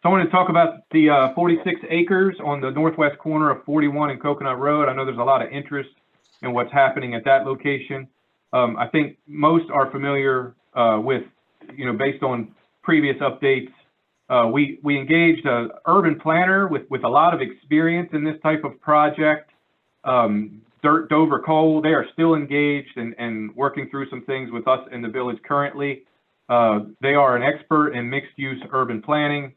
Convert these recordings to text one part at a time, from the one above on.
So I want to talk about the 46 acres on the northwest corner of 41 and Coconut Road. I know there's a lot of interest in what's happening at that location. I think most are familiar with, based on previous updates, we engaged an urban planner with a lot of experience in this type of project. Dover Cole, they are still engaged and working through some things with us in the village currently. They are an expert in mixed-use urban planning.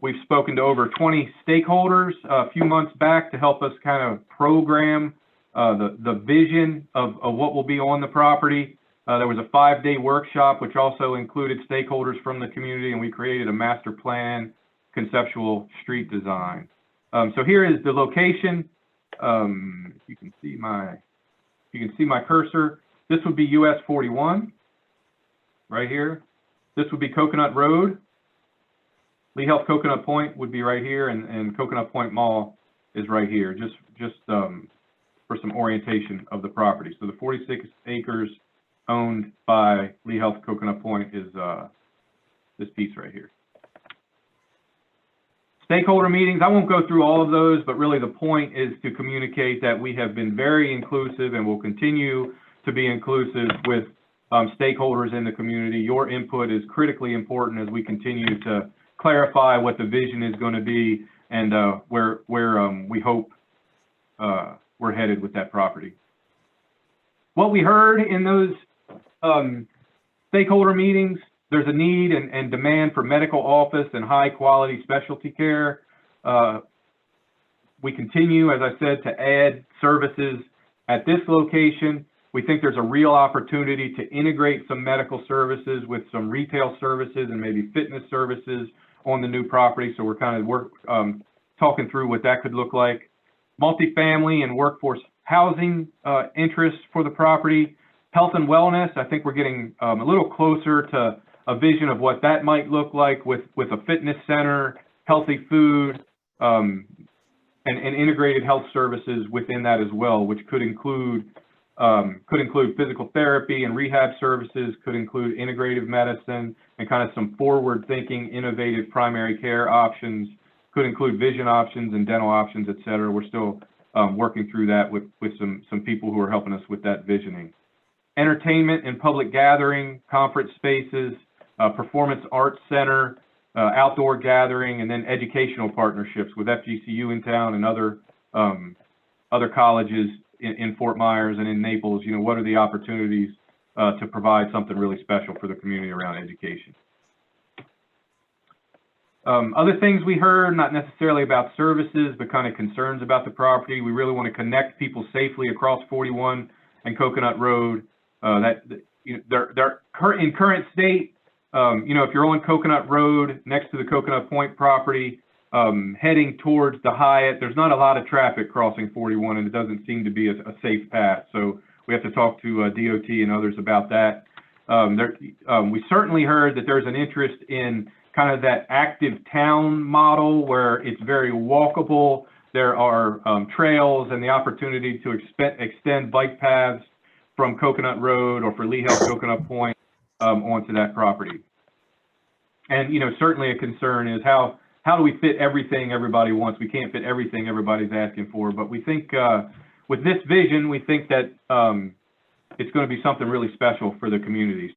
We've spoken to over 20 stakeholders a few months back to help us kind of program the vision of what will be on the property. There was a 5-day workshop, which also included stakeholders from the community, and we created a master plan, conceptual street design. So here is the location. You can see my cursor. This would be US 41 right here. This would be Coconut Road. Lee Health Coconut Point would be right here, and Coconut Point Mall is right here, just for some orientation of the property. So the 46 acres owned by Lee Health Coconut Point is this piece right here. Stakeholder meetings, I won't go through all of those, but really the point is to communicate that we have been very inclusive and will continue to be inclusive with stakeholders in the community. Your input is critically important as we continue to clarify what the vision is going to be and where we hope we're headed with that property. What we heard in those stakeholder meetings, there's a need and demand for medical office and high quality specialty care. We continue, as I said, to add services at this location. We think there's a real opportunity to integrate some medical services with some retail services and maybe fitness services on the new property. So we're kind of talking through what that could look like. Multifamily and workforce housing interests for the property. Health and wellness, I think we're getting a little closer to a vision of what that might look like with a fitness center, healthy food, and integrated health services within that as well, which could include physical therapy and rehab services, could include integrative medicine and kind of some forward-thinking, innovative primary care options, could include vision options and dental options, et cetera. We're still working through that with some people who are helping us with that visioning. Entertainment and public gathering, conference spaces, performance arts center, outdoor gathering, and then educational partnerships with FGCU in town and other colleges in Fort Myers and in Naples. What are the opportunities to provide something really special for the community around education? Other things we heard, not necessarily about services, but kind of concerns about the property. We really want to connect people safely across 41 and Coconut Road. They're in current state. If you're on Coconut Road next to the Coconut Point property, heading towards the Hyatt, there's not a lot of traffic crossing 41, and it doesn't seem to be a safe path. So we have to talk to DOT and others about that. We certainly heard that there's an interest in kind of that active town model where it's very walkable. There are trails and the opportunity to extend bike paths from Coconut Road or for Lee Health Coconut Point onto that property. And certainly a concern is how do we fit everything everybody wants? We can't fit everything everybody's asking for, but we think with this vision, we think that it's going to be something really special for the community.